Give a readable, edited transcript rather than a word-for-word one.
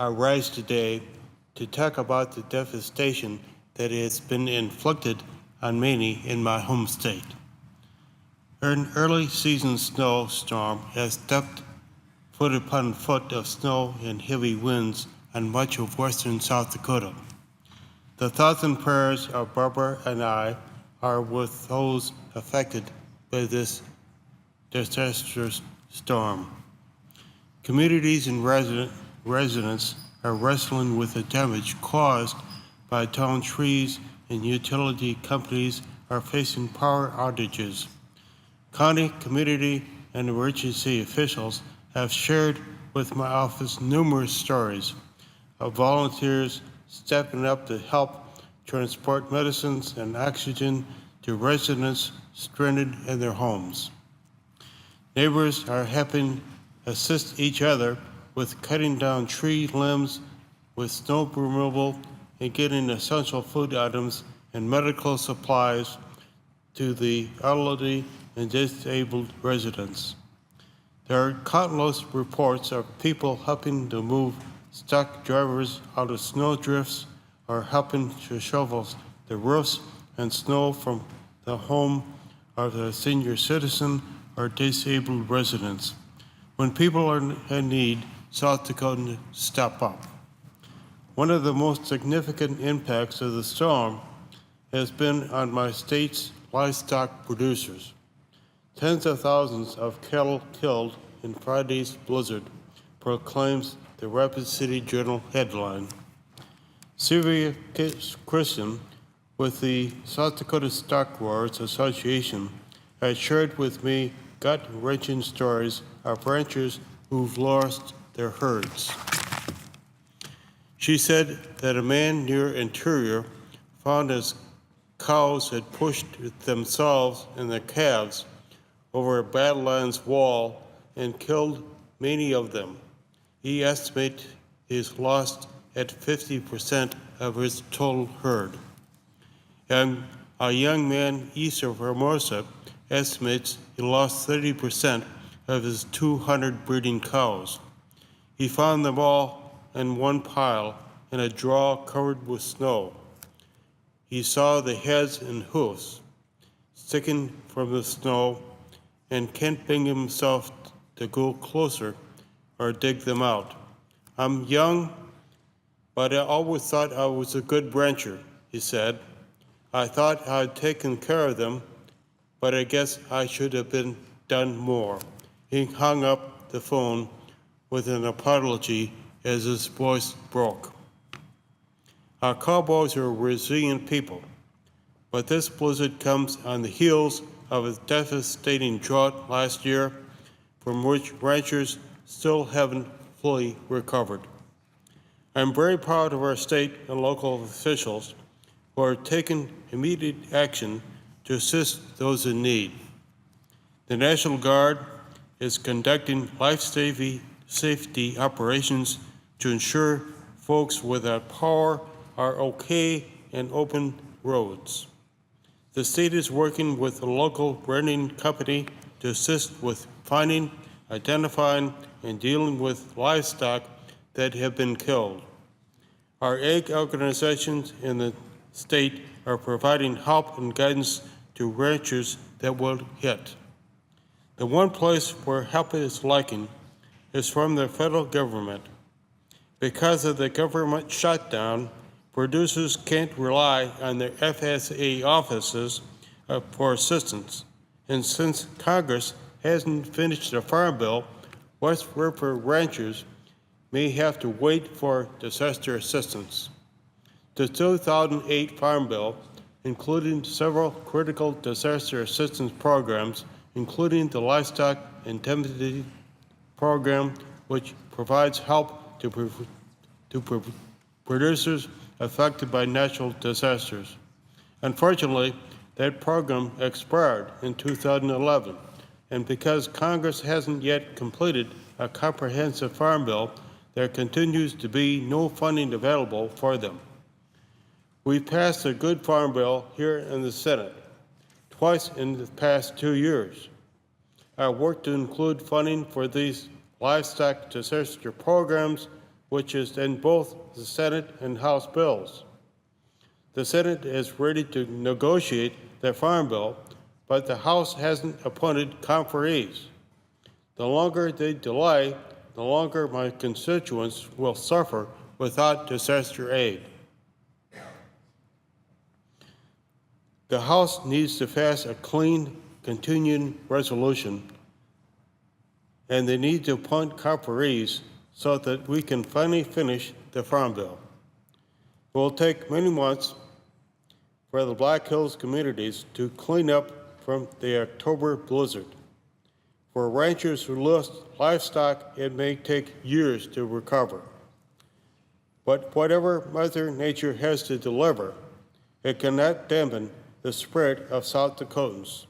I rise today to talk about the devastation that has been inflicted on many in my home state. An early season snowstorm has dumped foot upon foot of snow and heavy winds on much of western South Dakota. The thoughts and prayers of Barbara and I are with those affected by this disastrous storm. Communities and residents are wrestling with the damage caused by downed trees, and utility companies are facing power outages. County, community, and emergency officials have shared with my office numerous stories of volunteers stepping up to help transport medicines and oxygen to residents stranded in their homes. Neighbors are helping assist each other with cutting down tree limbs with snow removal and getting essential food items and medical supplies to the elderly and disabled residents. There are countless reports of people helping to move stuck drivers out of snow drifts or helping to shovel the roofs and snow from the home of the senior citizen or disabled residents. When people are in need, South Dakotans step up. One of the most significant impacts of the storm has been on my state's livestock producers. Tens of thousands of cattle killed in Friday's blizzard, proclaims the Rapid City Journal headline. Sylvia Christian with the South Dakota Stock Growers Association has shared with me gut-wrenching stories of ranchers who've lost their herds. She said that a man near Interior found his cows had pushed themselves and their calves over a Badlands wall and killed many of them. He estimates his loss at 50% of his total herd. And a young man east of Hermosa estimates he lost 30% of his 200 breeding cows. He found them all in one pile in a draw covered with snow. He saw the heads and hoofs sticking from the snow and can't bring himself to go closer or dig them out. I'm young, but I always thought I was a good rancher, he said. I thought I'd taken care of them, but I guess I should have done more. He hung up the phone with an apology as his voice broke. Our cowboys are resilient people, but this blizzard comes on the heels of a devastating drought last year from which ranchers still haven't fully recovered. I'm very proud of our state and local officials who are taking immediate action to assist those in need. The National Guard is conducting life-safety operations to ensure folks without power are okay and open roads. The state is working with a local renting company to assist with finding, identifying, and dealing with livestock that have been killed. Our ag organizations in the state are providing help and guidance to ranchers that will hit. The one place where help is lacking is from the federal government. Because of the government shutdown, producers can't rely on their FSA offices for assistance. And since Congress hasn't finished the Farm Bill, West River ranchers may have to wait for disaster assistance. The 2008 Farm Bill, including several critical disaster assistance programs, including the Livestock Indemnity Program, which provides help to producers affected by natural disasters. Unfortunately, that program expired in 2011, and because Congress hasn't yet completed a comprehensive farm bill, there continues to be no funding available for them. We passed a good farm bill here in the Senate, twice in the past 2 years. Our work to include funding for these livestock disaster programs which is in both the Senate and House bills. The Senate is ready to negotiate the Farm Bill, but the House hasn't appointed conferees. The longer they delay, the longer my constituents will suffer without disaster aid. The House needs to pass a clean, continuing resolution, and they need to appoint conferees so that we can finally finish the Farm Bill. It will take many months for the Black Hills communities to clean up from the October blizzard. For ranchers who lost livestock, it may take years to recover. But whatever Mother Nature has to deliver, it cannot dampen the spirit of South Dakotans.